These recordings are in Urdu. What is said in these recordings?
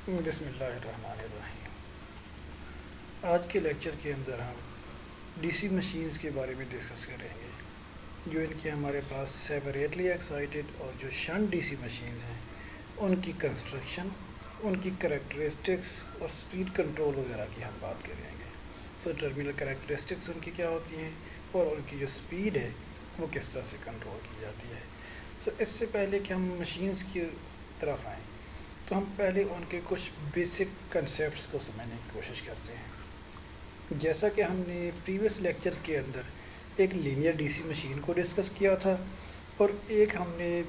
بسم اللہ الرحمن الرحیم۔ آج کے لیکچر کے اندر ہم ڈی سی مشینز کے بارے میں ڈسکس کریں گے، جو ان کی ہمارے پاس سیپریٹلی ایکسائٹیڈ اور جو شنٹ ڈی سی مشینز ہیں ان کی کنسٹرکشن، ان کی کریکٹرسٹکس اور سپیڈ کنٹرول وغیرہ کی ہم بات کریں گے۔ ٹرمینل کریکٹرسٹکس ان کی کیا ہوتی ہیں اور ان کی جو سپیڈ ہے وہ کس طرح سے کنٹرول کی جاتی ہے۔ اس سے پہلے کہ ہم مشینز کی طرف آئیں تو ہم پہلے ان کے کچھ بیسک کنسیپٹس کو سمجھنے کی کوشش کرتے ہیں۔ جیسا کہ ہم نے پریویس لیکچر کے اندر ایک لینئر ڈی سی مشین کو ڈسکس کیا تھا، اور ایک ہم نے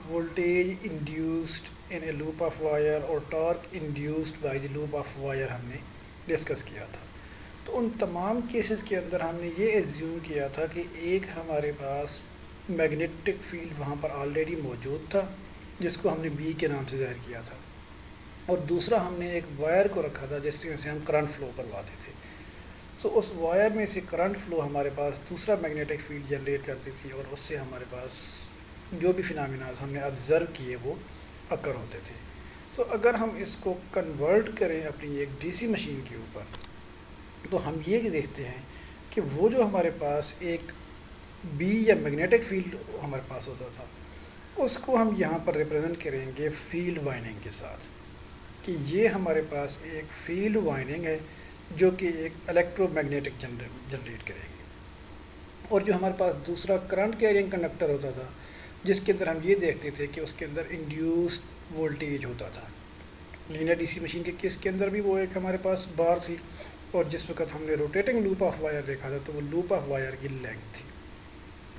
voltage induced in a loop of wire اور torque induced by the loop of wire ہم نے ڈسکس کیا تھا۔ تو ان تمام کیسز کے اندر ہم نے یہ ایزیوم کیا تھا کہ ایک ہمارے پاس میگنیٹک فیلڈ وہاں پر آلریڈی موجود تھا جس کو ہم نے بی کے نام سے ظاہر کیا تھا، اور دوسرا ہم نے ایک وائر کو رکھا تھا جس سے ہم کرنٹ فلو کرواتے تھے۔ اس وائر میں سے کرنٹ فلو ہمارے پاس دوسرا میگنیٹک فیلڈ جنریٹ کرتی تھی، اور اس سے ہمارے پاس جو بھی فینامیناز ہم نے آبزرو کیے وہ اکر ہوتے تھے۔ اگر ہم اس کو کنورٹ کریں اپنی ایک ڈی سی مشین کے اوپر، تو ہم یہ دیکھتے ہیں کہ وہ جو ہمارے پاس ایک بی یا میگنیٹک فیلڈ ہمارے پاس ہوتا تھا، اس کو ہم یہاں پر ریپرزینٹ کریں گے فیلڈ وائننگ کے ساتھ، کہ یہ ہمارے پاس ایک فیلڈ وائننگ ہے جو کہ ایک الیکٹرو میگنیٹک جنریٹ کرے گی۔ اور جو ہمارے پاس دوسرا کرنٹ کیرینگ کنڈکٹر ہوتا تھا، جس کے اندر ہم یہ دیکھتے تھے کہ اس کے اندر انڈیوسڈ وولٹیج ہوتا تھا۔ لینئر ڈی سی مشین کے کیس کے اندر بھی وہ ایک ہمارے پاس بار تھی، اور جس وقت ہم نے روٹیٹنگ لوپ آف وائر دیکھا تھا تو وہ لوپ آف وائر کی لینتھ تھی،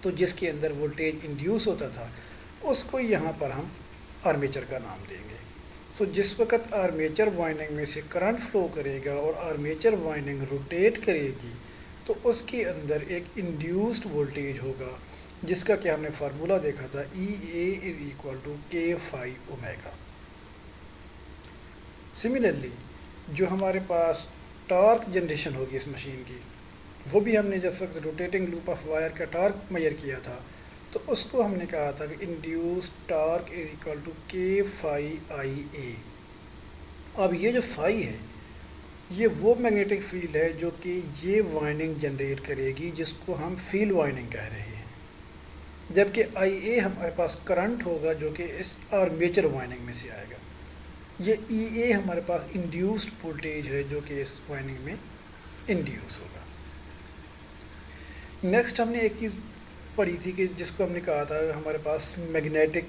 تو جس کے اندر وولٹیج انڈیوس ہوتا تھا اس کو یہاں پر ہم آرمیچر کا نام دیں گے۔ جس وقت آرمیچر وائننگ میں سے کرنٹ فلو کرے گا اور آرمیچر وائننگ روٹیٹ کرے گی، تو اس کے اندر ایک انڈیوسڈ وولٹیج ہوگا جس کا کہ ہم نے فارمولا دیکھا تھا EA=K∅ω۔ سملرلی جو ہمارے پاس ٹارک جنریشن ہوگی اس مشین کی، وہ بھی ہم نے جب تک روٹیٹنگ لوپ آف وائر کا ٹارک میئر کیا تھا تو اس کو ہم نے کہا تھا کہ انڈیوسڈ ٹارک K∅IA۔ اب یہ جو فائی ہے یہ وہ میگنیٹک فیلڈ ہے جو کہ یہ وائننگ جنریٹ کرے گی جس کو ہم فیلڈ وائننگ کہہ رہے ہیں، جبکہ IA ہمارے پاس کرنٹ ہوگا جو کہ اس آرمیچر وائننگ میں سے آئے گا۔ یہ EA ہمارے پاس انڈیوسڈ وولٹیج ہے جو کہ اس وائننگ میں انڈیوس ہوگا۔ نیکسٹ ہم نے ایک چیز پڑھی تھی کہ جس کو ہم نے کہا تھا ہمارے پاس میگنیٹک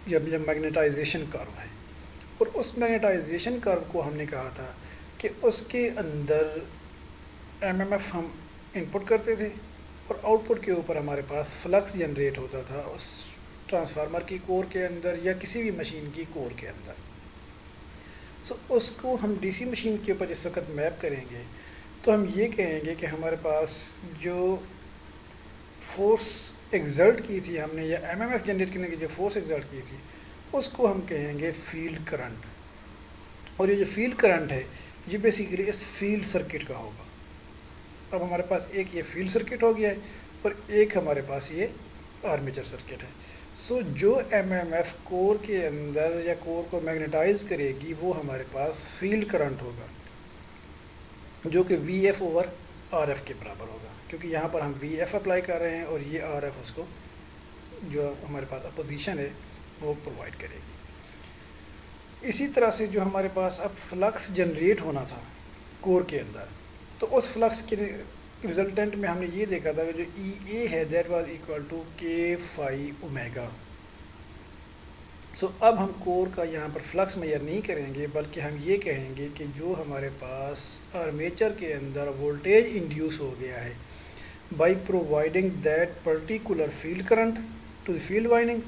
یا میگنیٹائزیشن کرو ہے، اور اس میگنیٹائزیشن کرو کو ہم نے کہا تھا کہ اس کے اندر MMF ہم انپٹ کرتے تھے، اور آؤٹ پٹ کے اوپر ہمارے پاس فلکس جنریٹ ہوتا تھا اس ٹرانسفارمر کی کور کے اندر یا کسی بھی مشین کی کور کے اندر۔ اس کو ہم ڈی سی مشین کے اوپر جس وقت میپ کریں گے تو ہم یہ کہیں گے کہ ہمارے پاس جو فورس ایگزرٹ کی تھی ہم نے، یا MMF جنریٹ کرنے کی جو فورس ایگزرٹ کی تھی، اس کو ہم کہیں گے فیلڈ کرنٹ۔ اور یہ جو فیلڈ کرنٹ ہے یہ بیسیکلی اس فیلڈ سرکٹ کا ہوگا۔ اب ہمارے پاس ایک یہ فیلڈ سرکٹ ہو گیا ہے اور ایک ہمارے پاس یہ آرمیچر سرکٹ ہے۔ جو MMF کور کے اندر یا کور کو میگنیٹائز کرے گی وہ ہمارے پاس فیلڈ کرنٹ ہوگا، جو کہ VF/RF کے برابر ہوگا، کیونکہ یہاں پر ہم VF اپلائی کر رہے ہیں اور یہ RF اس کو جو ہمارے پاس اپوزیشن ہے وہ پرووائڈ کرے گی۔ اسی طرح سے جو ہمارے پاس اب فلکس جنریٹ ہونا تھا کور کے اندر، تو اس فلکس کے ریزلٹنٹ میں ہم نے یہ دیکھا تھا کہ جو EA ہے that was equal to K∅ω۔ اب ہم کور کا یہاں پر فلکس میئر نہیں کریں گے، بلکہ ہم یہ کہیں گے کہ جو ہمارے پاس آرمیچر کے اندر وولٹیج انڈیوس ہو گیا ہے by providing that particular field current to the field winding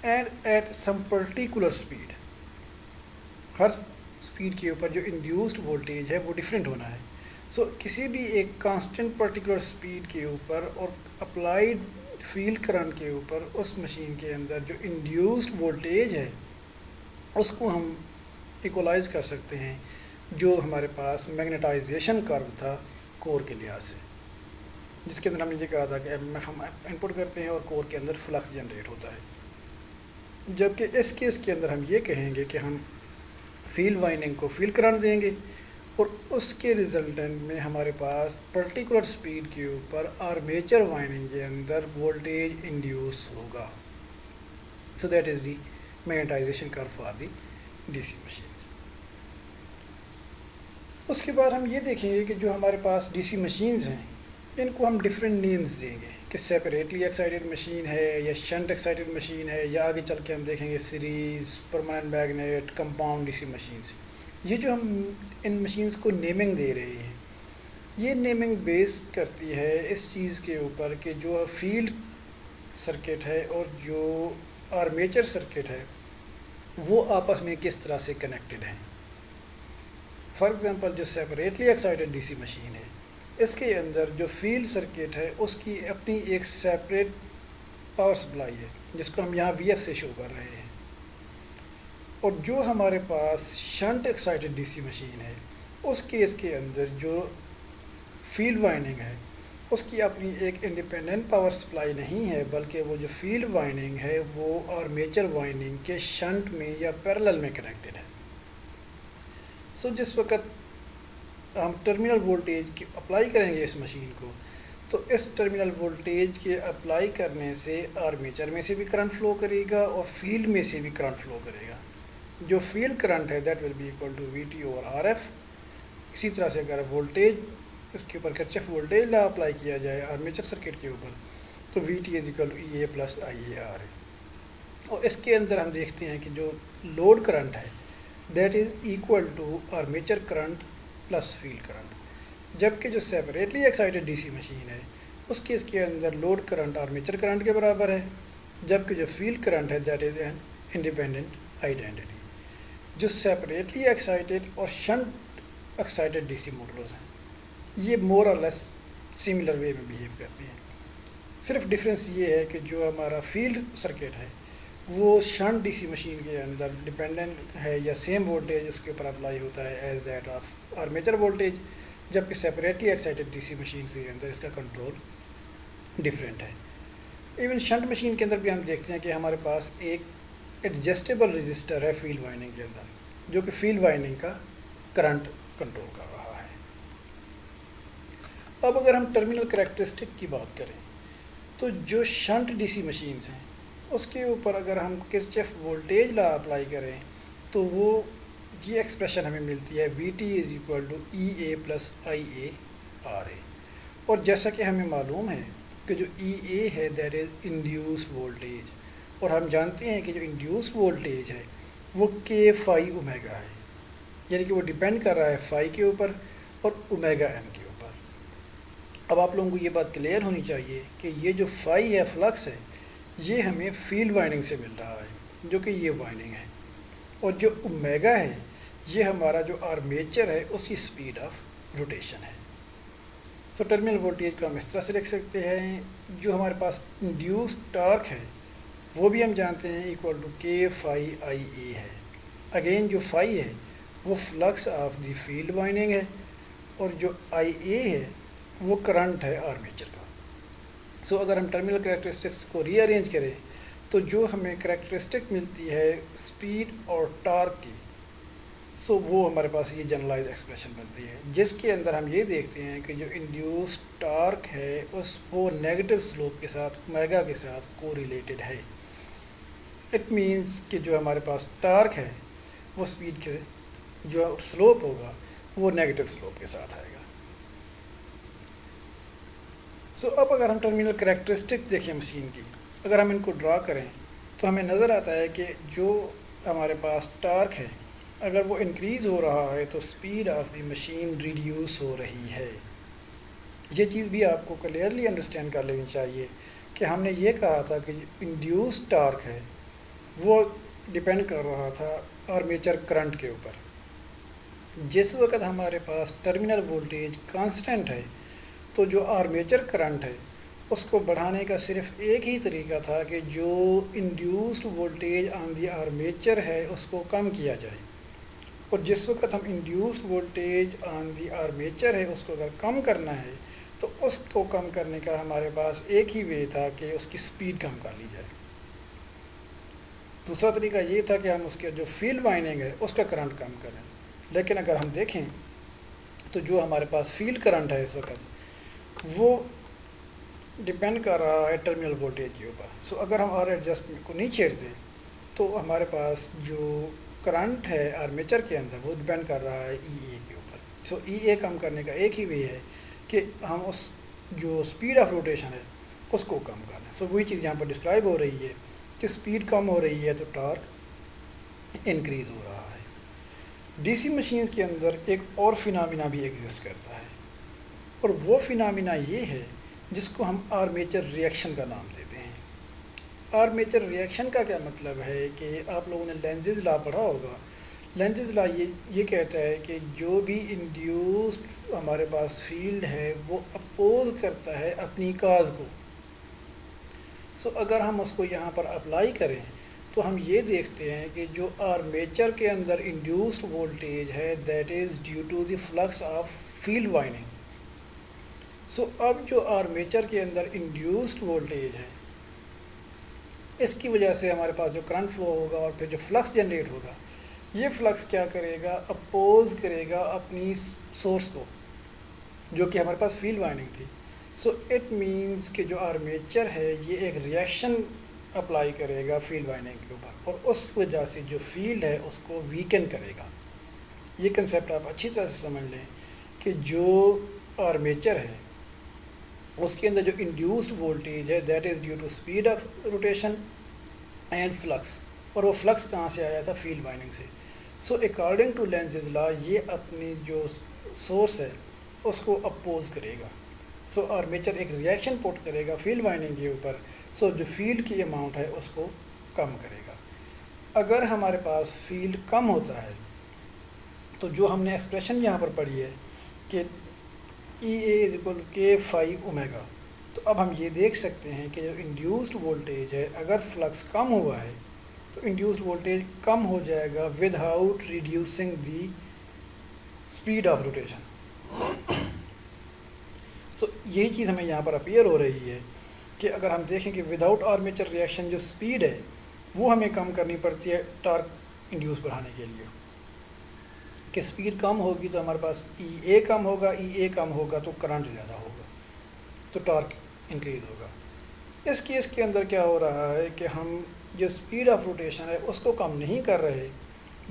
and at some particular speed, ہر اسپیڈ کے اوپر جو انڈیوسڈ وولٹیج ہے وہ ڈفرینٹ ہونا ہے۔ کسی بھی ایک کانسٹنٹ پرٹیکولر اسپیڈ کے اوپر اور اپلائیڈ فیلڈ کرنٹ کے اوپر اس مشین کے اندر جو انڈیوسڈ وولٹیج ہے اس کو ہم ایکولائز کر سکتے ہیں جو ہمارے پاس میگنیٹائزیشن کرو تھا کور کے لحاظ سے، جس کے اندر ہم نے یہ کہا تھا کہ MMF ہم انپٹ کرتے ہیں اور کور کے اندر فلکس جنریٹ ہوتا ہے۔ جبکہ اس کیس کے اندر ہم یہ کہیں گے کہ ہم فیلڈ وائنڈنگ کو فیلڈ کرنٹ دیں گے اور اس کے ریزلٹنٹ میں ہمارے پاس پرٹیکولر سپیڈ کے اوپر آرمیچر وائنڈنگ کے اندر وولٹیج انڈیوس ہوگا. So that is the magnetization curve for the DC سی مشینز. اس کے بعد ہم یہ دیکھیں گے کہ جو ہمارے پاس ڈی سی مشینز ہیں ان کو ہم ڈفرینٹ نیمز دیں گے کہ سیپریٹلی ایکسائٹیڈ مشین ہے یا شنٹ ایکسائٹیڈ مشین ہے یا آگے چل کے ہم دیکھیں گے series permanent magnet compound D سی مشینز. یہ جو ہم ان مشینز کو نیمنگ دے رہے ہیں یہ نیمنگ بیس کرتی ہے اس چیز کے اوپر کہ جو فیلڈ سرکٹ ہے اور جو آرمیچر سرکٹ ہے وہ آپس میں کس طرح سے کنیکٹڈ ہیں. فار ایگزامپل جو separately excited D C machine ہے اس کے اندر جو فیلڈ سرکٹ ہے اس کی اپنی ایک سیپریٹ پاور سپلائی ہے جس کو ہم یہاں وی ایف سے شو کر رہے ہیں. اور جو ہمارے پاس shunt excited D C machine ہے اس کیس کے اندر جو فیلڈ وائنڈنگ ہے اس کی اپنی ایک انڈیپینڈنٹ پاور سپلائی نہیں ہے بلکہ وہ جو فیلڈ وائنڈنگ ہے وہ آرمیچر وائنڈنگ کے شنٹ میں یا پیرلل میں کنیکٹڈ ہے. سو جس وقت ہم ٹرمینل وولٹیج اپلائی کریں گے اس مشین کو تو اس ٹرمینل وولٹیج کے اپلائی کرنے سے آرمیچر میں سے بھی کرنٹ فلو کرے گا اور فیلڈ میں سے بھی کرنٹ فلو کرے گا. جو فیلڈ کرنٹ ہے that will be equal to V T over R F. اسی طرح سے اگر وولٹیج اس کے اوپر کرچف وولٹیج لا اپلائی کیا جائے آرمیچر سرکٹ کے اوپر تو V T is equal to E A plus I A R ہے. اور اس کے اندر ہم دیکھتے ہیں کہ جو لوڈ کرنٹ ہے that is equal to armature current plus field current. جبکہ جو separately excited D C machine ہے اس کے اندر لوڈ کرنٹ آرمیچر کرنٹ کے برابر ہے جبکہ جو فیلڈ کرنٹ ہے that is an independent identity. جو سیپریٹلی ایکسائٹیڈ اور شنٹ ایکسائٹیڈ ڈی سی موٹرز ہیں یہ مور اور لیس سملر وے میں بیہیو کرتے ہیں. صرف ڈفرینس یہ ہے کہ جو ہمارا فیلڈ سرکٹ ہے وہ شنٹ ڈی سی مشین کے اندر ڈپینڈنٹ ہے یا سیم وولٹیج اس کے اوپر اپلائی ہوتا ہے as that of armature voltage جبکہ separately excited D C machine کے اندر اس کا کنٹرول ڈفرینٹ ہے. ایون شنٹ مشین کے اندر بھی ہم دیکھتے ہیں کہ ہمارے پاس ایک ایڈجسٹیبل رجسٹر ہے فیلڈ وائنڈنگ کے اندر جو کہ فیلڈ وائنڈنگ کا کرنٹ کنٹرول کر رہا ہے. اب اگر ہم ٹرمینل کریکٹرسٹک کی بات کریں تو جو شنٹ ڈی سی مشینز ہیں اس کے اوپر اگر ہم کرچف وولٹیج لا اپلائی کریں تو وہ یہ ایکسپریشن ہمیں ملتی ہے V T is equal to E A plus I A R A. اور جیسا کہ ہمیں معلوم ہے کہ جو ای اے ہے دیٹ از انڈیوسڈ وولٹیج اور ہم جانتے ہیں کہ جو انڈیوسڈ وولٹیج ہے وہ کے فائی اومیگا ہے یعنی کہ وہ ڈیپینڈ کر رہا ہے فائی کے اوپر اور اومیگا ایم کے اوپر. اب آپ لوگوں کو یہ بات کلیئر ہونی چاہیے کہ یہ جو فائی ہے فلکس ہے یہ ہمیں فیلڈ وائنڈنگ سے مل رہا ہے جو کہ یہ وائنڈنگ ہے اور جو اومیگا ہے یہ ہمارا جو آرمیچر ہے اس کی سپیڈ آف روٹیشن ہے. سو ٹرمینل وولٹیج کو ہم اس طرح سے لکھ سکتے ہیں جو ہمارے پاس انڈیوس ٹارک ہے وہ بھی ہم جانتے ہیں equal to K phi I A ہے. اگین جو فائی ہے وہ flux of the field winding ہے اور جو آئی اے ہے وہ کرنٹ ہے آرمیچر کا. سو اگر ہم ٹرمینل کریکٹرسٹکس کو ری ارینج کریں تو جو ہمیں کریکٹرسٹک ملتی ہے سپیڈ اور ٹارک کی سو وہ ہمارے پاس یہ جنرلائز ایکسپریشن بنتی ہے جس کے اندر ہم یہ دیکھتے ہیں کہ جو انڈیوس ٹارک ہے اس وہ نیگیٹو سلوپ کے ساتھ اومیگا کے ساتھ کو ریلیٹڈ ہے. اٹ مینس کہ جو ہمارے پاس ٹارک ہے وہ سپیڈ کے جو سلوپ ہوگا وہ نیگیٹو سلوپ کے ساتھ آئے گا. سو اب اگر ہم ٹرمینل کریکٹرسٹک دیکھیں مشین کی اگر ہم ان کو ڈرا کریں تو ہمیں نظر آتا ہے کہ جو ہمارے پاس ٹارک ہے اگر وہ انکریز ہو رہا ہے تو speed of the machine reduce ہو رہی ہے. یہ چیز بھی آپ کو کلیئرلی انڈرسٹینڈ کر لینی چاہیے کہ ہم نے یہ کہا تھا کہ انڈیوس ٹارک ہے وہ ڈپینڈ کر رہا تھا آرمیچر کرنٹ کے اوپر. جس وقت ہمارے پاس ٹرمینل وولٹیج کانسٹنٹ ہے تو جو آرمیچر کرنٹ ہے اس کو بڑھانے کا صرف ایک ہی طریقہ تھا کہ جو انڈیوسڈ وولٹیج آن دی آرمیچر ہے اس کو کم کیا جائے. اور جس وقت ہم انڈیوسڈ وولٹیج آن دی آرمیچر ہے اس کو اگر کم کرنا ہے تو اس کو کم کرنے کا ہمارے پاس ایک ہی وے تھا کہ اس کی سپیڈ کم کر لی جائے. دوسرا طریقہ یہ تھا کہ ہم اس کے جو فیلڈ وائنڈنگ ہے اس کا کرنٹ کم کریں، لیکن اگر ہم دیکھیں تو جو ہمارے پاس فیلڈ کرنٹ ہے اس وقت وہ ڈپینڈ کر رہا ہے ٹرمینل وولٹیج کے اوپر. سو اگر ہم آر ایڈجسٹمنٹ کو نہیں چھیڑتے تو ہمارے پاس جو کرنٹ ہے آرمیچر کے اندر وہ ڈپینڈ کر رہا ہے ای اے کے اوپر. سو ای اے کم کرنے کا ایک ہی وے ہے کہ ہم اس جو اسپیڈ آف روٹیشن ہے اس کو کم کر لیں. سو وہی چیز یہاں پر ڈسکرائب ہو رہی ہے کہ اسپیڈ کم ہو رہی ہے تو ٹارک انکریز ہو رہا ہے. ڈی سی مشینز کے اندر ایک اور فینامینا بھی ایگزسٹ کرتا ہے، اور وہ فینامینا یہ ہے جس کو ہم آرمیچر ریئیکشن کا نام دیتے ہیں. آرمیچر ریئیکشن کا کیا مطلب ہے کہ آپ لوگوں نے لینزز لا پڑھا ہوگا. لینزز لا یہ کہتا ہے کہ جو بھی انڈیوسڈ ہمارے پاس فیلڈ ہے وہ اپوز کرتا ہے اپنی کاز کو. سو اگر ہم اس کو یہاں پر اپلائی کریں تو ہم یہ دیکھتے ہیں کہ جو آرمیچر کے اندر انڈیوسڈ وولٹیج ہے that is due to the flux of field winding. So اب جو آرمیچر کے اندر انڈیوسڈ وولٹیج ہے اس کی وجہ سے ہمارے پاس جو کرنٹ فلو ہوگا اور پھر جو فلکس جنریٹ ہوگا یہ فلکس کیا کرے گا، اپوز کرے گا اپنی سورس کو جو کہ ہمارے پاس فیلڈ وائنڈنگ تھی. سو اٹ مینس کہ جو آرمیچر ہے یہ ایک ریئیکشن اپلائی کرے گا فیلڈ وائنڈنگ کے اوپر، اور اس وجہ سے جو فیلڈ ہے اس کو ویکن کرے گا. یہ کنسیپٹ آپ اچھی طرح سے سمجھ لیں کہ جو آرمیچر ہے اس کے اندر جو انڈیوسڈ وولٹیج ہے that is due to speed of rotation and flux, اور وہ فلکس کہاں سے آیا تھا، فیلڈ وائنڈنگ سے. سو اکارڈنگ ٹو لینزز لا یہ اپنی جو سورس ہے اس کو اپوز کرے گا. سو آرمیچر ایک ریئیکشن پٹ کرے گا فیلڈ وائنڈنگ کے اوپر. سو جو فیلڈ کی اماؤنٹ ہے اس کو کم کرے گا. اگر ہمارے پاس فیلڈ کم ہوتا ہے تو جو ہم نے ایکسپریشن یہاں پر پڑھی ہے کہ ای اے از اکول کے فائی اومیگا، تو اب ہم یہ دیکھ سکتے ہیں کہ جو انڈیوسڈ وولٹیج ہے اگر فلکس کم ہوا ہے تو انڈیوسڈ وولٹیج کم ہو جائے گا without reducing the speed of rotation. So یہی چیز ہمیں یہاں پر اپیئر ہو رہی ہے کہ اگر ہم دیکھیں کہ وداؤٹ آرمیچر ریئیکشن جو اسپیڈ ہے وہ ہمیں کم کرنی پڑتی ہے ٹارک انڈیوس بڑھانے کے لیے. کہ اسپیڈ کم ہوگی تو ہمارے پاس ای اے کم ہوگا، ای اے کم ہوگا تو کرنٹ زیادہ ہوگا تو ٹارک انکریز ہوگا. اس کیس کے اندر کیا ہو رہا ہے کہ ہم جو اسپیڈ آف روٹیشن ہے اس کو کم نہیں کر رہے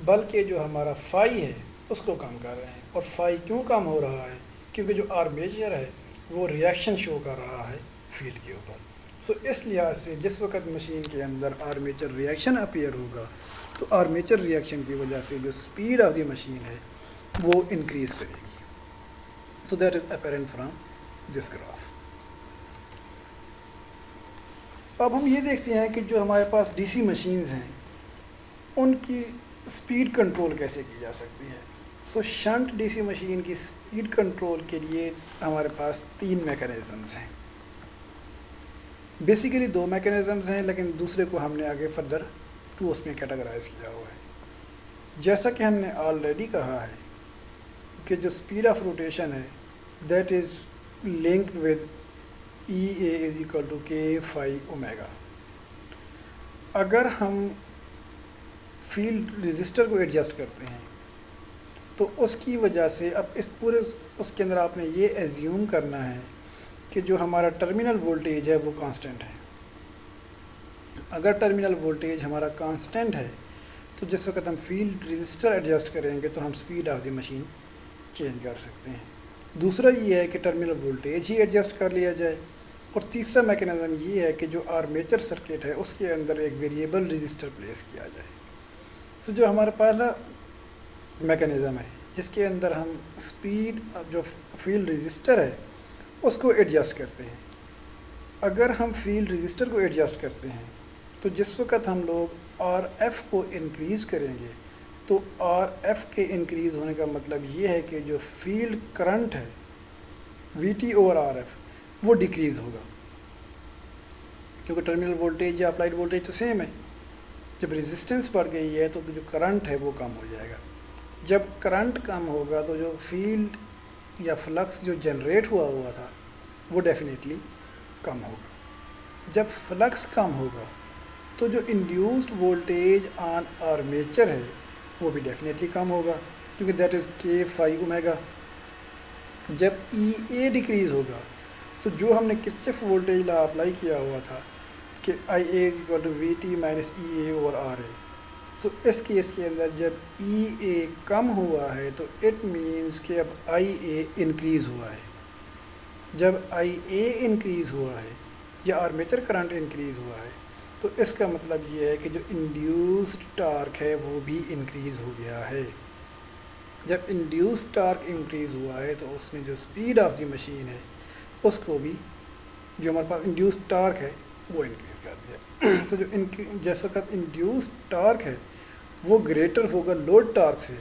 بلکہ جو ہمارا فائی ہے اس کو کم کر رہے ہیں. اور فائی کیوں کم ہو رہا ہے؟ کیونکہ جو آرمیچر ہے وہ ریئیکشن شو کر رہا ہے فیلڈ کے اوپر. سو اس لحاظ سے جس وقت مشین کے اندر آرمیچر ریئیکشن اپیئر ہوگا تو آرمیچر ریئیکشن کی وجہ سے جو اسپیڈ آف دی مشین ہے وہ انکریز کرے گی. So that is apparent from this graph. اب ہم یہ دیکھتے ہیں کہ جو ہمارے پاس ڈی سی مشینز ہیں ان کی اسپیڈ کنٹرول کیسے کی جا سکتی ہے. سو شنٹ ڈی سی مشین کی اسپیڈ کنٹرول کے لیے ہمارے پاس 3 میکانزمز ہیں. بیسیکلی 2 میکانزمز ہیں لیکن دوسرے کو ہم نے آگے فردر 2 اس میں کیٹاگرائز کیا ہوا ہے. جیسا کہ ہم نے آلریڈی کہا ہے کہ جو اسپیڈ آف روٹیشن ہے that is linked with E A is equal to K phi omega. اگر ہم فیلڈ رجسٹر کو ایڈجسٹ کرتے ہیں تو اس کی وجہ سے اب اس پورے اس کے اندر آپ نے یہ ایزیوم کرنا ہے کہ جو ہمارا ٹرمینل وولٹیج ہے وہ کانسٹنٹ ہے. اگر ٹرمینل وولٹیج ہمارا کانسٹنٹ ہے تو جس وقت ہم فیلڈ رجسٹر ایڈجسٹ کریں گے تو ہم speed of the machine change کر سکتے ہیں. دوسرا یہ ہے کہ ٹرمینل وولٹیج ہی ایڈجسٹ کر لیا جائے. اور تیسرا میکانزم یہ ہے کہ جو آرمیچر سرکٹ ہے اس کے اندر ایک ویریبل رجسٹر پلیس کیا جائے. تو جو ہمارا پہلا میکانزم ہے جس کے اندر ہم اسپیڈ جو فیلڈ رجسٹر ہے اس کو ایڈجسٹ کرتے ہیں. اگر ہم فیلڈ رجسٹر کو ایڈجسٹ کرتے ہیں تو جس وقت ہم لوگ آر ایف کو انکریز کریں گے تو آر ایف کے انکریز ہونے کا مطلب یہ ہے کہ جو فیلڈ کرنٹ ہے V T over R F وہ ڈیکریز ہوگا کیونکہ ٹرمینل وولٹیج یا اپلائڈ وولٹیج تو سیم ہے. جب ریزسٹنس بڑھ گئی ہے تو جو کرنٹ ہے وہ کم ہو جائے گا. جب کرنٹ کم ہوگا تو جو فیلڈ یا فلکس جو جنریٹ ہوا تھا وہ ڈیفینیٹلی کم ہوگا. جب فلکس کم ہوگا تو جو انڈیوسڈ وولٹیج آن آرمیچر ہے وہ بھی ڈیفینیٹلی کم ہوگا، کیونکہ دیٹ از کے فائی اومیگا. جب ای اے ڈیکریز ہوگا تو جو ہم نے کرچف وولٹیج لا اپلائی کیا ہوا تھا کہ I A is equal to V T minus E A over R A, so اس کیس کے اندر جب ای اے کم ہوا ہے تو اٹ مینس کہ اب آئی اے انکریز ہوا ہے. جب آئی اے انکریز ہوا ہے یا آرمیچر کرنٹ انکریز ہوا ہے تو اس کا مطلب یہ ہے کہ جو انڈیوسڈ ٹارک ہے وہ بھی انکریز ہو گیا ہے. جب انڈیوسڈ ٹارک انکریز ہوا ہے تو اس نے جو اسپیڈ آف دی مشین ہے اس کو بھی، جو ہمارے پاس انڈیوسڈ ٹارک ہے وہ انکریز کر دیا. سو جو جس وقت انڈیوسڈ ٹارک ہے وہ گریٹر ہوگا لوڈ ٹارک سے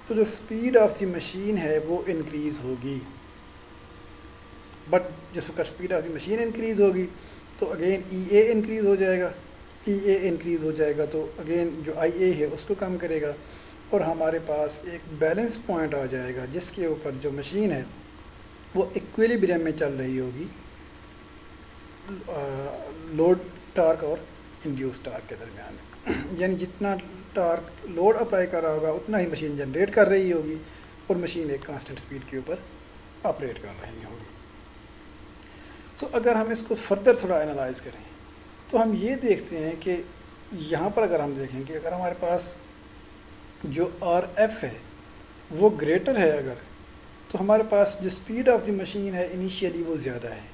تو جو اسپیڈ آف دی مشین ہے وہ انکریز ہوگی. بٹ جس وقت speed of the machine increase ہوگی تو اگین ای اے انکریز ہو جائے گا. ای اے انکریز ہو جائے گا تو اگین جو آئی اے ہے اس کو کم کرے گا اور ہمارے پاس ایک بیلنس پوائنٹ آ جائے گا جس کے اوپر جو مشین ہے وہ ایکویلیبریم میں چل رہی ہوگی لوڈ ٹارک اور انڈیوس ٹارک کے درمیان میں. یعنی جتنا ٹارک لوڈ اپلائی کر رہا ہوگا اتنا ہی مشین جنریٹ کر رہی ہوگی اور مشین ایک کانسٹنٹ سپیڈ کے اوپر آپریٹ کر رہی ہوگی. سو اگر ہم اس کو فردر تھوڑا انالائز کریں تو ہم یہ دیکھتے ہیں کہ یہاں پر اگر ہم دیکھیں کہ اگر ہمارے پاس جو آر ایف ہے وہ گریٹر ہے اگر، تو ہمارے پاس جو اسپیڈ آف دی مشین ہے انیشیلی وہ زیادہ ہے،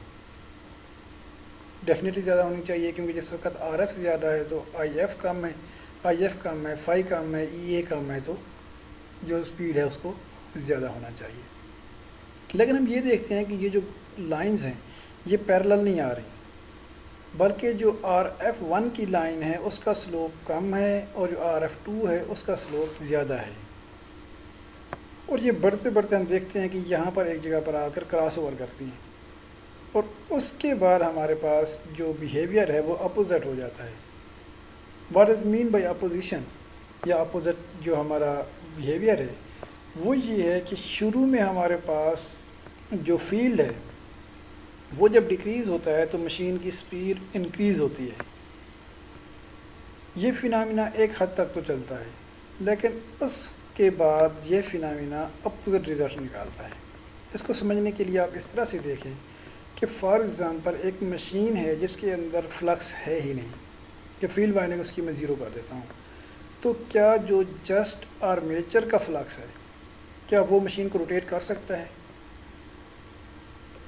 ڈیفینیٹلی زیادہ ہونی چاہیے، کیونکہ جس وقت آر ایف زیادہ ہے تو آئی ایف کم ہے، آئی ایف کم ہے، فائی کم ہے، ای اے کم ہے، تو جو اسپیڈ ہے اس کو زیادہ ہونا چاہیے. لیکن ہم یہ دیکھتے ہیں کہ یہ جو لائنز ہیں یہ پیرلل نہیں آ رہی، بلکہ جو آر ایف ون کی لائن ہے اس کا سلوپ کم ہے اور جو آر ایف ٹو ہے اس کا سلوپ زیادہ ہے. اور یہ بڑھتے بڑھتے ہم دیکھتے ہیں کہ یہاں پر ایک جگہ پر آ کر کراس اوور کرتی ہیں اور اس کے بعد ہمارے پاس جو بیہیویئر ہے وہ اپوزٹ ہو جاتا ہے. What is mean by opposition یا اپوزٹ جو ہمارا بیہیویئر ہے وہ یہ ہے کہ شروع میں ہمارے پاس جو فیلڈ ہے وہ جب ڈیکریز ہوتا ہے تو مشین کی سپیڈ انکریز ہوتی ہے. یہ فینامنا ایک حد تک تو چلتا ہے لیکن اس کے بعد یہ فینامنا اپوزٹ ریزلٹ نکالتا ہے. اس کو سمجھنے کے لیے آپ اس طرح سے دیکھیں کہ فار ایگزامپل ایک مشین ہے جس کے اندر فلکس ہے ہی نہیں، کہ فیلڈ وائنڈنگ اس کی میں زیرو کر دیتا ہوں، تو کیا جو جسٹ آرمیچر کا فلکس ہے کیا وہ مشین کو روٹیٹ کر سکتا ہے؟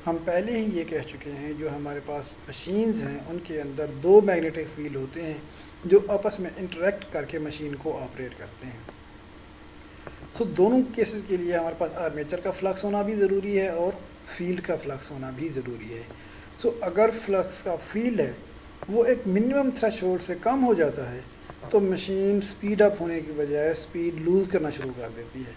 ہم پہلے ہی یہ کہہ چکے ہیں جو ہمارے پاس مشینز ہیں ان کے اندر دو میگنیٹک فیلڈ ہوتے ہیں جو آپس میں انٹریکٹ کر کے مشین کو آپریٹ کرتے ہیں. سو دونوں کیسز کے لیے ہمارے پاس آرمیچر کا فلکس ہونا بھی ضروری ہے اور فیلڈ کا فلکس ہونا بھی ضروری ہے. سو اگر فلکس کا فیلڈ ہے وہ ایک منیمم تھریش ہولڈ سے کم ہو جاتا ہے تو مشین سپیڈ اپ ہونے کی بجائے سپیڈ لوز کرنا شروع کر دیتی ہے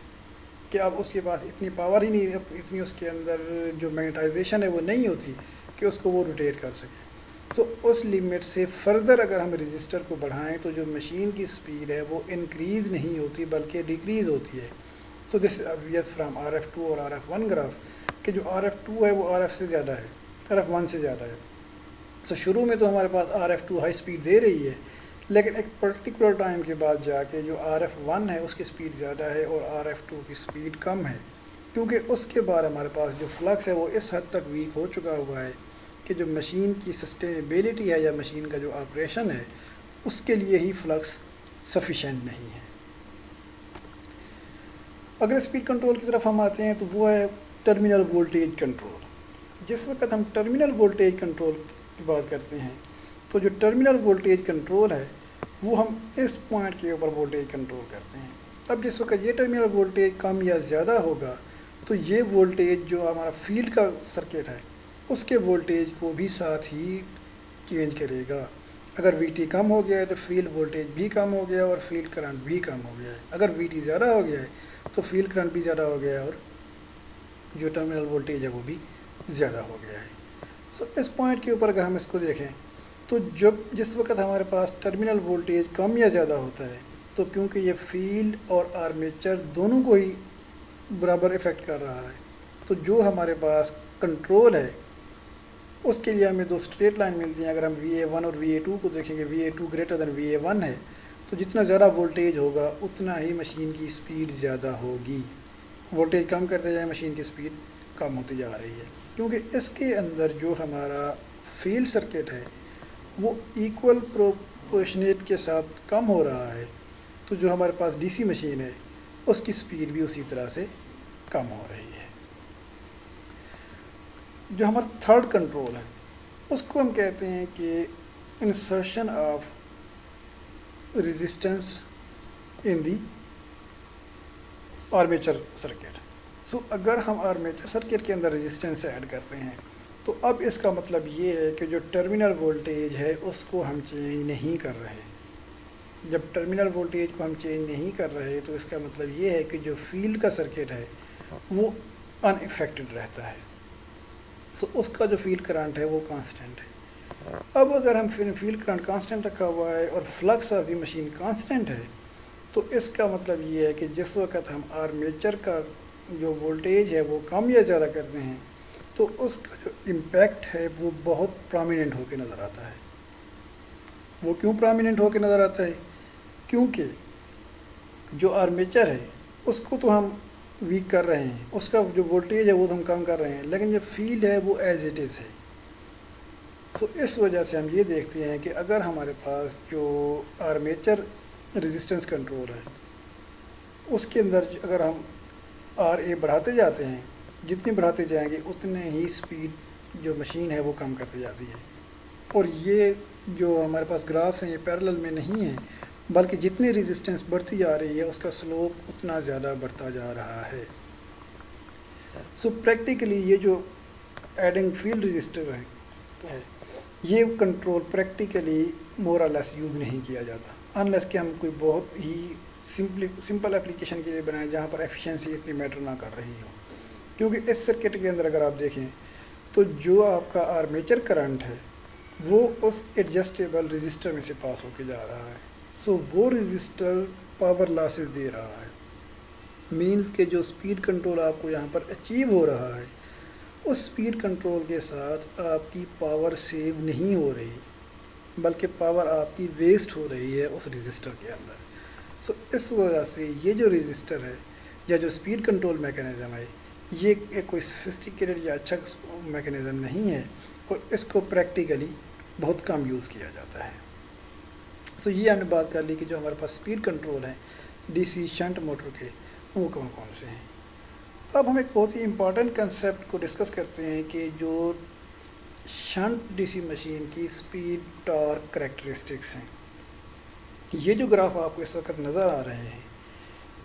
کہ اب اس کے پاس اتنی پاور ہی نہیں، اتنی اس کے اندر جو میگنیٹائزیشن ہے وہ نہیں ہوتی کہ اس کو وہ روٹیٹ کر سکے. سو اس لیمٹ سے فردر اگر ہم رجسٹر کو بڑھائیں تو جو مشین کی سپیڈ ہے وہ انکریز نہیں ہوتی بلکہ ڈیکریز ہوتی ہے. So this obvious from R F two اور آر ایف ون گراف کہ جو آر ایف ٹو ہے وہ آر ایف سے زیادہ ہے، آر ایف ون سے زیادہ ہے. سو شروع میں تو ہمارے پاس R F to high speed دے رہی ہے لیکن ایک پرٹیکولر ٹائم کے بعد جا کے جو آر ایف ون ہے اس کی سپیڈ زیادہ ہے اور آر ایف ٹو کی سپیڈ کم ہے، کیونکہ اس کے بعد ہمارے پاس جو فلکس ہے وہ اس حد تک ویک ہو چکا ہوا ہے کہ جو مشین کی سسٹینیبلٹی ہے یا مشین کا جو آپریشن ہے اس کے لیے ہی فلکس سفیشینٹ نہیں ہے. اگر اسپیڈ کنٹرول کی طرف ہم آتے ہیں تو وہ ہے ٹرمینل وولٹیج کنٹرول. جس وقت ہم ٹرمینل وولٹیج کنٹرول کی بات کرتے ہیں تو جو ٹرمینل وولٹیج کنٹرول ہے وہ ہم اس پوائنٹ کے اوپر وولٹیج کنٹرول کرتے ہیں. اب جس وقت یہ ٹرمینل وولٹیج کم یا زیادہ ہوگا تو یہ وولٹیج جو ہمارا فیلڈ کا سرکٹ ہے اس کے وولٹیج کو بھی ساتھ ہی چینج کرے گا. اگر وی ٹی کم ہو گیا ہے تو فیلڈ وولٹیج بھی کم ہو گیا اور فیلڈ کرنٹ بھی کم ہو گیا ہے. اگر وی ٹی زیادہ ہو گیا ہے تو فیلڈ کرنٹ بھی زیادہ ہو گیا ہے اور جو ٹرمینل وولٹیج ہے وہ بھی زیادہ ہو گیا ہے. سو اس پوائنٹ کے اوپر اگر ہم اس کو دیکھیں تو جس وقت ہمارے پاس ٹرمینل وولٹیج کم یا زیادہ ہوتا ہے تو کیونکہ یہ فیلڈ اور آرمیچر دونوں کو ہی برابر افیکٹ کر رہا ہے تو جو ہمارے پاس کنٹرول ہے اس کے لیے ہمیں دو اسٹریٹ لائن ملتی ہیں. اگر ہم VA1 اور VA2 کو دیکھیں گے, VA2 گریٹر دین VA1 ہے, تو جتنا زیادہ وولٹیج ہوگا اتنا ہی مشین کی اسپیڈ زیادہ ہوگی. وولٹیج کم کرتے جائیں مشین کی اسپیڈ کم ہوتی جا رہی ہے, کیونکہ اس کے اندر جو ہمارا فیلڈ سرکٹ ہے وہ ایکول پروپورشنیٹ کے ساتھ کم ہو رہا ہے. تو جو ہمارے پاس DC مشین ہے اس کی اسپیڈ بھی اسی طرح سے کم ہو رہی ہے. جو ہمارا تھرڈ کنٹرول ہے اس کو ہم کہتے ہیں کہ insertion of resistance in the armature circuit. So اگر ہم آرمیچر سرکٹ کے اندر ریزسٹنس ایڈ کرتے ہیں تو اب اس کا مطلب یہ ہے کہ جو ٹرمینل وولٹیج ہے اس کو ہم چینج نہیں کر رہے. جب ٹرمینل وولٹیج کو ہم چینج نہیں کر رہے تو اس کا مطلب یہ ہے کہ جو فیلڈ کا سرکٹ ہے وہ ان افیکٹڈ رہتا ہے. سو اس کا جو فیلڈ کرنٹ ہے وہ کانسٹنٹ ہے. اب اگر ہم فیلڈ کرنٹ کانسٹنٹ رکھا ہوا ہے اور flux of the machine constant ہے تو اس کا مطلب یہ ہے کہ جس وقت ہم آرمیچر کا جو وولٹیج ہے وہ کم یا زیادہ کرتے ہیں تو اس کا جو امپیکٹ ہے وہ بہت پرامیننٹ ہو کے نظر آتا ہے. وہ کیوں پرامیننٹ ہو کے نظر آتا ہے؟ کیونکہ جو آرمیچر ہے اس کو تو ہم ویک کر رہے ہیں, اس کا جو وولٹیج ہے وہ تو ہم کم کر رہے ہیں, لیکن جو فیلڈ ہے وہ ایز اٹ از ہے. سو اس وجہ سے ہم یہ دیکھتے ہیں کہ اگر ہمارے پاس جو آرمیچر ریزسٹنس کنٹرول ہے اس کے اندر اگر ہم RA بڑھاتے جاتے ہیں, جتنی بڑھاتے جائیں گے اتنے ہی اسپیڈ جو مشین ہے وہ کم کرتے جاتی ہے. اور یہ جو ہمارے پاس گرافس ہیں یہ پیرلل میں نہیں ہیں, بلکہ جتنی ریزسٹنس بڑھتی جا رہی ہے اس کا سلوپ اتنا زیادہ بڑھتا جا رہا ہے. سو پریکٹیکلی یہ جو ایڈنگ فیلڈ رجسٹر ہے یہ کنٹرول پریکٹیکلی مور اور لیس یوز نہیں کیا جاتا, انلیس کہ ہم کوئی بہت ہی سمپل اپلیکیشن کے لیے بنائیں جہاں پر ایفیشنسی اتنی میٹر نہ کر رہی ہو. کیونکہ اس سرکٹ کے اندر اگر آپ دیکھیں تو جو آپ کا آرمیچر کرنٹ ہے وہ اس ایڈجسٹیبل رجسٹر میں سے پاس ہو کے جا رہا ہے. سو وہ رجسٹر پاور لاسز دے رہا ہے. مینز کہ جو اسپیڈ کنٹرول آپ کو یہاں پر اچیو ہو رہا ہے اس اسپیڈ کنٹرول کے ساتھ آپ کی پاور سیو نہیں ہو رہی, بلکہ پاور آپ کی ویسٹ ہو رہی ہے اس رجسٹر کے اندر. سو اس وجہ سے یہ جو رجسٹر ہے یا جو اسپیڈ کنٹرول میکانزم ہے یہ کوئی سفسٹیکیٹڈ یا اچھا میکانزم نہیں ہے اور اس کو پریکٹیکلی بہت کم یوز کیا جاتا ہے. تو یہ ہم نے بات کر لی کہ جو ہمارے پاس اسپیڈ کنٹرول ہیں DC شنٹ موٹر کے وہ کون کون سے ہیں. اب ہم ایک بہت ہی امپورٹنٹ کنسیپٹ کو ڈسکس کرتے ہیں کہ جو شنٹ DC مشین کی اسپیڈ ٹارک کریکٹرسٹکس ہیں. یہ جو گراف آپ کو اس وقت نظر آ رہے ہیں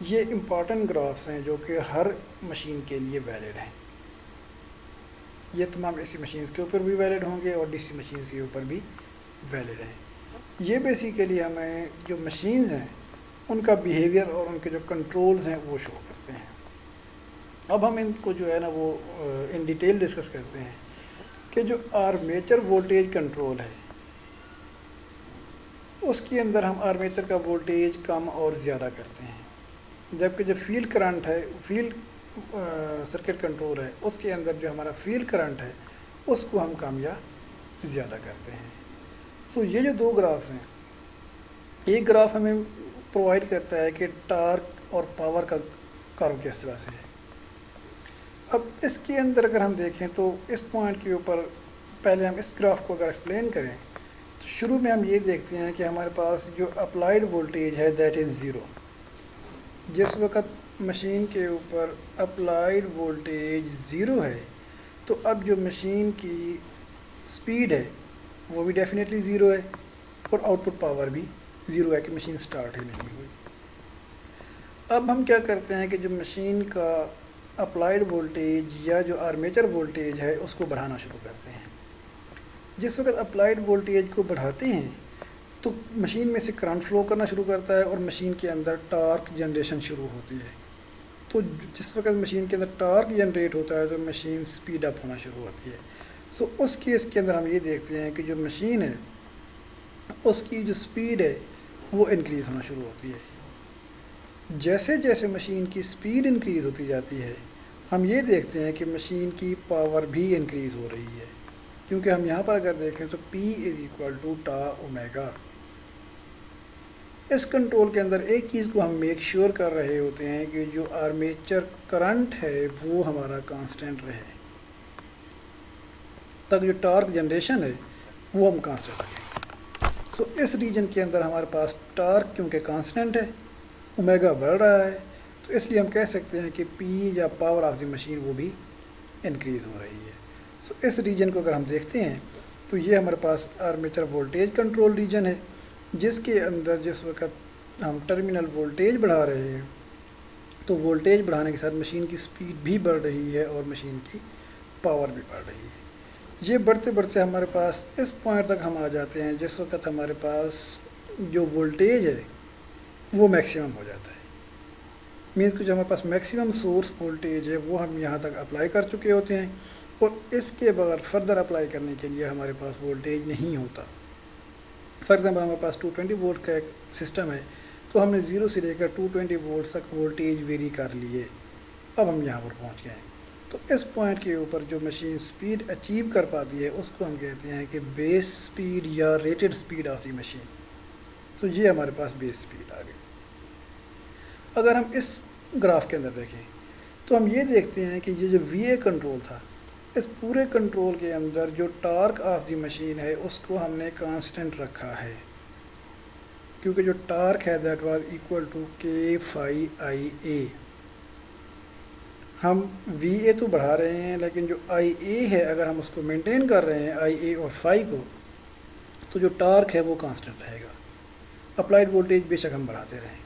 یہ امپورٹنٹ گرافس ہیں جو کہ ہر مشین کے لیے ویلڈ ہیں. یہ تمام AC مشینز کے اوپر بھی ویلڈ ہوں گے اور DC مشینز کے اوپر بھی ویلڈ ہیں. یہ بیسیکلی ہمیں جو مشینز ہیں ان کا بیہیویئر اور ان کے جو کنٹرولز ہیں وہ شو کرتے ہیں. اب ہم ان کو جو ہے نا وہ ان ڈیٹیل ڈسکس کرتے ہیں کہ جو آرمیچر وولٹیج کنٹرول ہے اس کے اندر ہم آرمیچر کا وولٹیج کم اور زیادہ کرتے ہیں, جبکہ جو فیلڈ کرنٹ ہے فیلڈ سرکٹ کنٹرول ہے اس کے اندر جو ہمارا فیلڈ کرنٹ ہے اس کو ہم کم یا زیادہ کرتے ہیں. سو یہ جو دو گرافس ہیں, ایک گراف ہمیں پرووائڈ کرتا ہے کہ ٹارک اور پاور کا کرو کس طرح سے ہے. اب اس کے اندر اگر ہم دیکھیں تو اس پوائنٹ کے اوپر پہلے ہم اس گراف کو اگر ایکسپلین کریں تو شروع میں ہم یہ دیکھتے ہیں کہ ہمارے پاس جو اپلائیڈ وولٹیج ہے دیٹ از 0. جس وقت مشین کے اوپر اپلائیڈ وولٹیج 0 ہے تو اب جو مشین کی اسپیڈ ہے وہ بھی ڈیفینیٹلی 0 ہے اور آؤٹ پٹ پاور بھی 0 ہے کہ مشین سٹارٹ ہی نہیں ہوئی. اب ہم کیا کرتے ہیں کہ جو مشین کا اپلائیڈ وولٹیج یا جو آرمیچر وولٹیج ہے اس کو بڑھانا شروع کرتے ہیں. جس وقت اپلائیڈ وولٹیج کو بڑھاتے ہیں تو مشین میں سے کرنٹ فلو کرنا شروع کرتا ہے اور مشین کے اندر ٹارک جنریشن شروع ہوتی ہے. تو جس وقت مشین کے اندر ٹارک جنریٹ ہوتا ہے تو مشین سپیڈ اپ ہونا شروع ہوتی ہے. سو اس کیس کے اندر ہم یہ دیکھتے ہیں کہ جو مشین ہے اس کی جو سپیڈ ہے وہ انکریز ہونا شروع ہوتی ہے. جیسے جیسے مشین کی سپیڈ انکریز ہوتی جاتی ہے ہم یہ دیکھتے ہیں کہ مشین کی پاور بھی انکریز ہو رہی ہے. کیونکہ ہم یہاں پر اگر دیکھیں تو P is equal to tau omega. اس کنٹرول کے اندر ایک چیز کو ہم میک شیور کر رہے ہوتے ہیں کہ جو آرمیچر کرنٹ ہے وہ ہمارا کانسٹنٹ رہے، تک جو ٹارک جنریشن ہے وہ ہم کانسٹنٹ رکھیں. سو اس ریجن کے اندر ہمارے پاس ٹارک کیونکہ کانسٹنٹ ہے، اومیگا بڑھ رہا ہے، تو اس لیے ہم کہہ سکتے ہیں کہ پی یا پاور آف دی مشین وہ بھی انکریز ہو رہی ہے. سو اس ریجن کو اگر ہم دیکھتے ہیں تو یہ ہمارے پاس آرمیچر وولٹیج کنٹرول ریجن ہے، جس کے اندر جس وقت ہم ٹرمینل وولٹیج بڑھا رہے ہیں تو وولٹیج بڑھانے کے ساتھ مشین کی سپیڈ بھی بڑھ رہی ہے اور مشین کی پاور بھی بڑھ رہی ہے. یہ بڑھتے بڑھتے ہمارے پاس اس پوائنٹ تک ہم آ جاتے ہیں جس وقت ہمارے پاس جو وولٹیج ہے وہ میکسیمم ہو جاتا ہے. مینس کہ جو ہمارے پاس میکسیمم سورس وولٹیج ہے وہ ہم یہاں تک اپلائی کر چکے ہوتے ہیں، اور اس کے بعد فردر اپلائی کرنے کے لیے ہمارے پاس وولٹیج نہیں ہوتا. فار ایگزامپل ہمارے پاس 220 وولٹ کا ایک سسٹم ہے، تو ہم نے 0 سے لے کر 220 وولٹ تک وولٹیج ویری کر لیے. اب ہم یہاں پر پہنچ گئے ہیں، تو اس پوائنٹ کے اوپر جو مشین سپیڈ اچیو کر پاتی ہے اس کو ہم کہتے ہیں کہ بیس سپیڈ یا rated speed of the machine. تو یہ ہمارے پاس بیس سپیڈ آ گئی. اگر ہم اس گراف کے اندر دیکھیں تو ہم یہ دیکھتے ہیں کہ یہ جو وی اے کنٹرول تھا، اس پورے کنٹرول کے اندر جو ٹارک آف دی مشین ہے اس کو ہم نے کانسٹنٹ رکھا ہے، کیونکہ جو ٹارک ہے that was equal to K phi I اے. ہم وی اے تو بڑھا رہے ہیں لیکن جو آئی اے ہے اگر ہم اس کو مینٹین کر رہے ہیں آئی اے اور فائی کو، تو جو ٹارک ہے وہ کانسٹنٹ رہے گا. اپلائیڈ وولٹیج بے شک ہم بڑھاتے رہیں.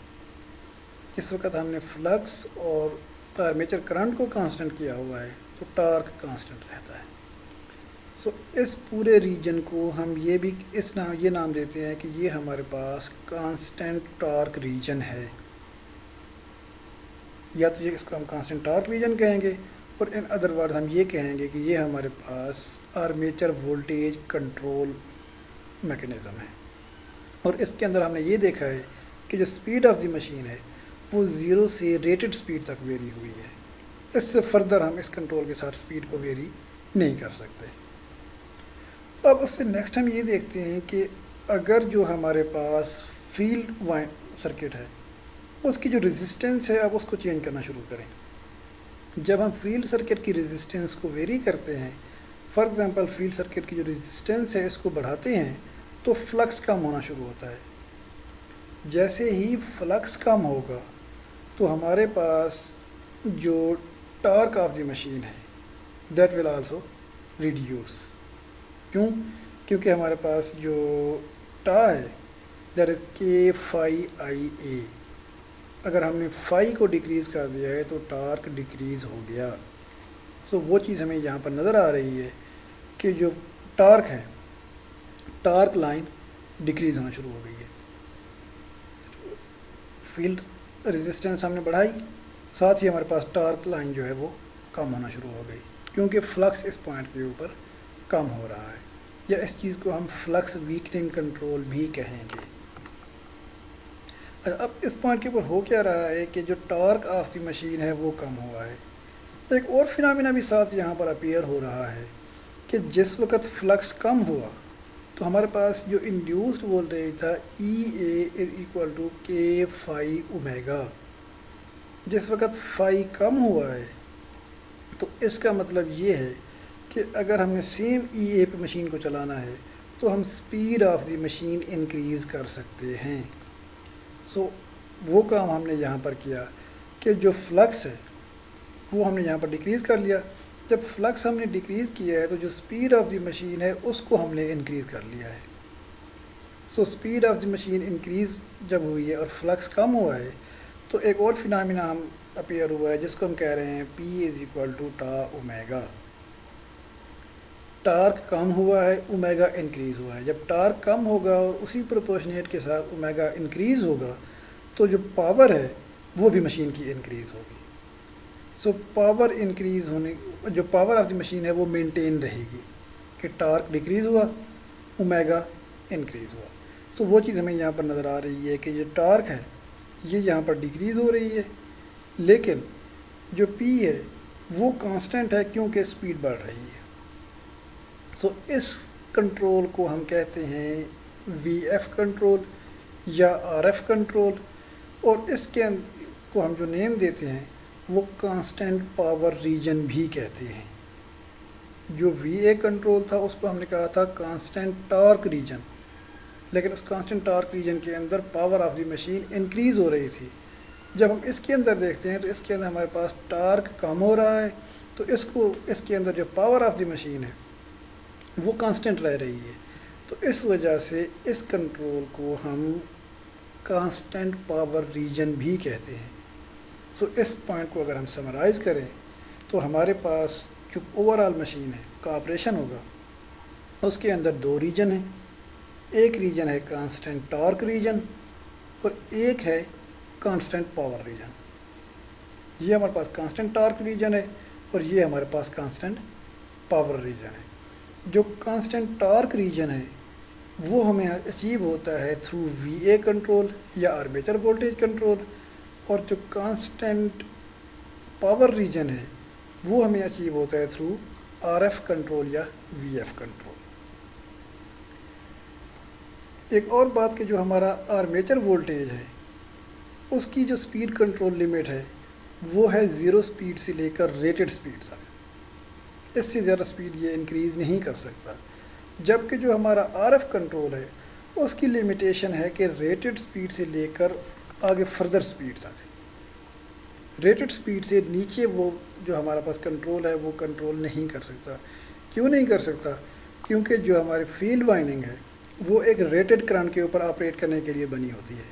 اس وقت ہم نے فلکس اور آرمیچر کرنٹ کو کانسٹنٹ کیا ہوا ہے تو ٹارک کانسٹنٹ رہتا ہے. سو اس پورے ریجن کو ہم یہ بھی یہ نام دیتے ہیں کہ یہ ہمارے پاس کانسٹنٹ ٹارک ریجن ہے، یا تو یہ اس کو ہم کانسٹنٹ ٹارک ریجن کہیں گے، اور ان ادر ورڈ ہم یہ کہیں گے کہ یہ ہمارے پاس آرمیچر وولٹیج کنٹرول میکنزم ہے. اور اس کے اندر ہم نے یہ دیکھا ہے کہ جو سپیڈ آف دی مشین ہے وہ 0 سے ریٹڈ سپیڈ تک ویری ہوئی ہے. اس سے فردر ہم اس کنٹرول کے ساتھ سپیڈ کو ویری نہیں کر سکتے. اب اس سے نیکسٹ ہم یہ دیکھتے ہیں کہ اگر جو ہمارے پاس فیلڈ سرکٹ ہے اس کی جو ریزسٹنس ہے اب اس کو چینج کرنا شروع کریں. جب ہم فیلڈ سرکٹ کی ریزسٹنس کو ویری کرتے ہیں، فار ایگزامپل فیلڈ سرکٹ کی جو ریزسٹنس ہے اس کو بڑھاتے ہیں تو فلکس کم ہونا شروع ہوتا ہے. جیسے ہی فلکس کم ہوگا تو ہمارے پاس جو ٹارک آف دی مشین ہے دیٹ ول آلسو ریڈیوس. کیونکہ ہمارے پاس جو ٹا ہے دیٹ از کے فائی آئی اے. اگر ہم نے فائی کو ڈیکریز کر دیا ہے تو ٹارک ڈیکریز ہو گیا. سو وہ چیز ہمیں یہاں پر نظر آ رہی ہے کہ جو ٹارک ہے، ٹارک لائن ڈیکریز ہونا شروع ہو گئی ہے. فیلڈ ریزسٹنس ہم نے بڑھائی، ساتھ ہی ہمارے پاس ٹارک لائن جو ہے وہ کم ہونا شروع ہو گئی، کیونکہ فلکس اس پوائنٹ کے اوپر کم ہو رہا ہے، یا اس چیز کو ہم فلکس ویکننگ کنٹرول بھی کہیں گے. اب اس پوائنٹ کے اوپر ہو کیا رہا ہے کہ جو ٹارک آف دی مشین ہے وہ کم ہوا ہے. ایک اور فینامنا بھی ساتھ یہاں پر اپیئر ہو رہا ہے کہ جس وقت فلکس کم ہوا تو ہمارے پاس جو انڈیوسڈ وولٹیج تھا ای A is equal to K phi omega. جس وقت فائی کم ہوا ہے تو اس کا مطلب یہ ہے کہ اگر ہم نے سیم ای اے پہ مشین کو چلانا ہے تو ہم speed of the machine increase کر سکتے ہیں. سو وہ کام ہم نے یہاں پر کیا کہ جو فلکس ہے وہ ہم نے یہاں پر ڈیکریز کر لیا. جب فلکس ہم نے ڈیکریز کیا ہے تو جو سپیڈ آف دی مشین ہے اس کو ہم نے انکریز کر لیا ہے. So speed of the machine increase جب ہوئی ہے اور فلکس کم ہوا ہے تو ایک اور فینامنا ہم اپیئر ہوا ہے جس کو ہم کہہ رہے ہیں P is equal to tau omega. Torque کم ہوا ہے، اومیگا انکریز ہوا ہے. جب ٹارک کم ہوگا اور اسی پروپورشنیٹ کے ساتھ اومیگا انکریز ہوگا تو جو پاور ہے وہ بھی مشین کی انکریز ہوگی. سو پاور انکریز ہونے، جو پاور آف دی مشین ہے وہ مینٹین رہے گی کہ ٹارک ڈیکریز ہوا، اومیگا انکریز ہوا. سو وہ چیز ہمیں یہاں پر نظر آ رہی ہے کہ یہ ٹارک ہے یہ یہاں پر ڈیکریز ہو رہی ہے، لیکن جو پی ہے وہ کانسٹنٹ ہے کیونکہ سپیڈ بڑھ رہی ہے. سو اس کنٹرول کو ہم کہتے ہیں وی ایف کنٹرول یا آر ایف کنٹرول، اور اس کے کو ہم جو نیم دیتے ہیں وہ کانسٹنٹ پاور ریجن بھی کہتے ہیں۔ جو وی اے کنٹرول تھا اس کو ہم نے کہا تھا کانسٹنٹ ٹارک ریجن، لیکن اس کانسٹنٹ ٹارک ریجن کے اندر power of the machine increase ہو رہی تھی۔ جب ہم اس کے اندر دیکھتے ہیں تو اس کے اندر ہمارے پاس ٹارک کم ہو رہا ہے، تو اس کے اندر جو پاور آف دی مشین ہے وہ کانسٹنٹ رہ رہی ہے، تو اس وجہ سے اس کنٹرول کو ہم کانسٹنٹ پاور ریجن بھی کہتے ہیں۔ سو اس پوائنٹ کو اگر ہم سمرائز کریں تو ہمارے پاس جو اوور آل مشین ہے کا آپریشن ہوگا اس کے اندر دو ریجن ہیں، ایک ریجن ہے کانسٹنٹ ٹارک ریجن اور ایک ہے کانسٹنٹ پاور ریجن۔ یہ ہمارے پاس کانسٹنٹ ٹارک ریجن ہے اور یہ ہمارے پاس کانسٹنٹ پاور ریجن ہے۔ جو کانسٹنٹ ٹارک ریجن ہے وہ ہمیں اچیو ہوتا ہے تھرو وی اے کنٹرول یا آرمیچر وولٹیج کنٹرول، اور جو کانسٹنٹ پاور ریجن ہے وہ ہمیں اچیو ہوتا ہے تھرو آر ایف کنٹرول یا وی ایف کنٹرول۔ ایک اور بات کہ جو ہمارا آرمیچر وولٹیج ہے اس کی جو سپیڈ کنٹرول لمٹ ہے وہ ہے 0 سپیڈ سے لے کر ریٹڈ سپیڈ تک، اس سے زیادہ سپیڈ یہ انکریز نہیں کر سکتا، جبکہ جو ہمارا آر ایف کنٹرول ہے اس کی لمیٹیشن ہے کہ ریٹڈ سپیڈ سے لے کر آگے فردر سپیڈ تک، ریٹڈ سپیڈ سے نیچے وہ جو ہمارا پاس کنٹرول ہے وہ کنٹرول نہیں کر سکتا۔ کیوں نہیں کر سکتا؟ کیونکہ جو ہماری فیلڈ وائنڈنگ ہے وہ ایک ریٹڈ کرنٹ کے اوپر آپریٹ کرنے کے لیے بنی ہوتی ہے،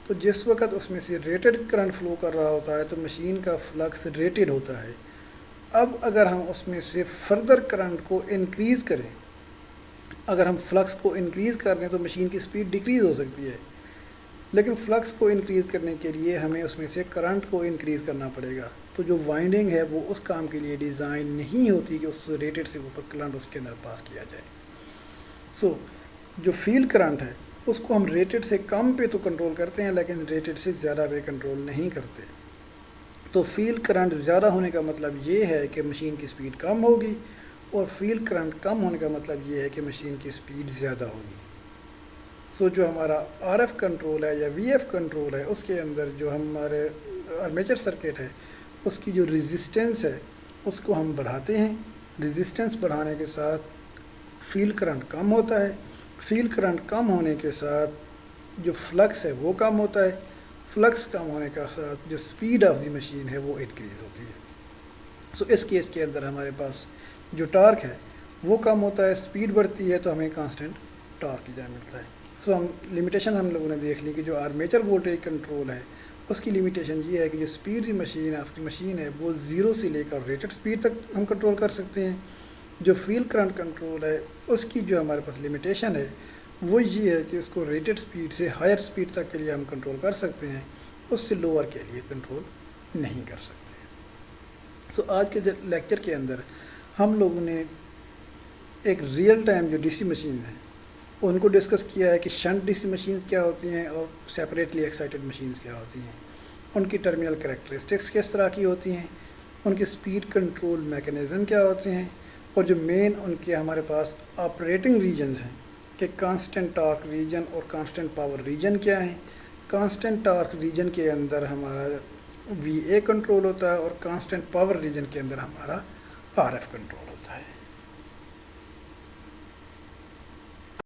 تو جس وقت اس میں سے ریٹڈ کرنٹ فلو کر رہا ہوتا ہے تو مشین کا فلکس ریٹڈ ہوتا ہے۔ اب اگر ہم اس میں سے فردر کرنٹ کو انکریز کریں، اگر ہم فلکس کو انکریز کر دیں تو مشین کی سپیڈ ڈیکریز ہو سکتی ہے، لیکن فلکس کو انکریز کرنے کے لیے ہمیں اس میں سے کرنٹ کو انکریز کرنا پڑے گا، تو جو وائنڈنگ ہے وہ اس کام کے لیے ڈیزائن نہیں ہوتی کہ اس ریٹڈ سے اوپر کرنٹ اس کے اندر پاس کیا جائے۔ سو جو فیلڈ کرنٹ ہے اس کو ہم ریٹڈ سے کم پہ تو کنٹرول کرتے ہیں لیکن ریٹڈ سے زیادہ پہ کنٹرول نہیں کرتے۔ تو فیلڈ کرنٹ زیادہ ہونے کا مطلب یہ ہے کہ مشین کی سپیڈ کم ہوگی، اور فیلڈ کرنٹ کم ہونے کا مطلب یہ ہے کہ مشین کی سپیڈ زیادہ ہوگی۔ سو جو ہمارا آر ایف کنٹرول ہے یا وی ایف کنٹرول ہے اس کے اندر جو ہمارے آرمیچر سرکٹ ہے اس کی جو ریزسٹنس ہے اس کو ہم بڑھاتے ہیں، ریزسٹنس بڑھانے کے ساتھ فیلڈ کرنٹ کم ہوتا ہے، فیلڈ کرنٹ کم ہونے کے ساتھ جو فلکس ہے وہ کم ہوتا ہے، فلکس کم ہونے کے ساتھ جو سپیڈ آف دی مشین ہے وہ انکریز ہوتی ہے۔ سو اس کیس کے اندر ہمارے پاس جو ٹارک ہے وہ کم ہوتا ہے، سپیڈ بڑھتی ہے تو ہمیں کانسٹنٹ ٹارک کی جگہ ملتا ہے۔ سو لمیٹیشن ہم لوگوں نے دیکھ لی کہ جو آرمیچر وولٹیج کنٹرول ہے اس کی لمیٹیشن یہ ہے کہ جو سپیڈ کی مشین ہے وہ 0 سے لے کر ریٹڈ سپیڈ تک ہم کنٹرول کر سکتے ہیں۔ جو فیلڈ کرنٹ کنٹرول ہے اس کی جو ہمارے پاس لمیٹیشن ہے وہ یہ ہے کہ اس کو ریٹڈ سپیڈ سے ہائر سپیڈ تک کے لیے ہم کنٹرول کر سکتے ہیں، اس سے لوور کے لیے کنٹرول نہیں کر سکتے۔ سو آج کے لیکچر کے اندر ہم لوگوں نے ایک ریئل ٹائم جو ڈی سی مشین ہیں ان کو ڈسکس کیا ہے کہ شنٹ ڈی سی مشینز کیا ہوتی ہیں اور سیپریٹلی ایکسائٹڈ مشینز کیا ہوتی ہیں، ان کی ٹرمینل کریکٹرسٹکس کس طرح کی ہوتی ہیں، ان کے سپیڈ کنٹرول میکانزم کیا ہوتے ہیں، اور جو مین ان کے ہمارے پاس آپریٹنگ ریجنز ہیں کہ کانسٹنٹ ٹارک ریجن اور کانسٹنٹ پاور ریجن کیا ہیں۔ کانسٹنٹ ٹارک ریجن کے اندر ہمارا وی اے کنٹرول ہوتا ہے اور کانسٹنٹ پاور ریجن کے اندر ہمارا آر ایف کنٹرول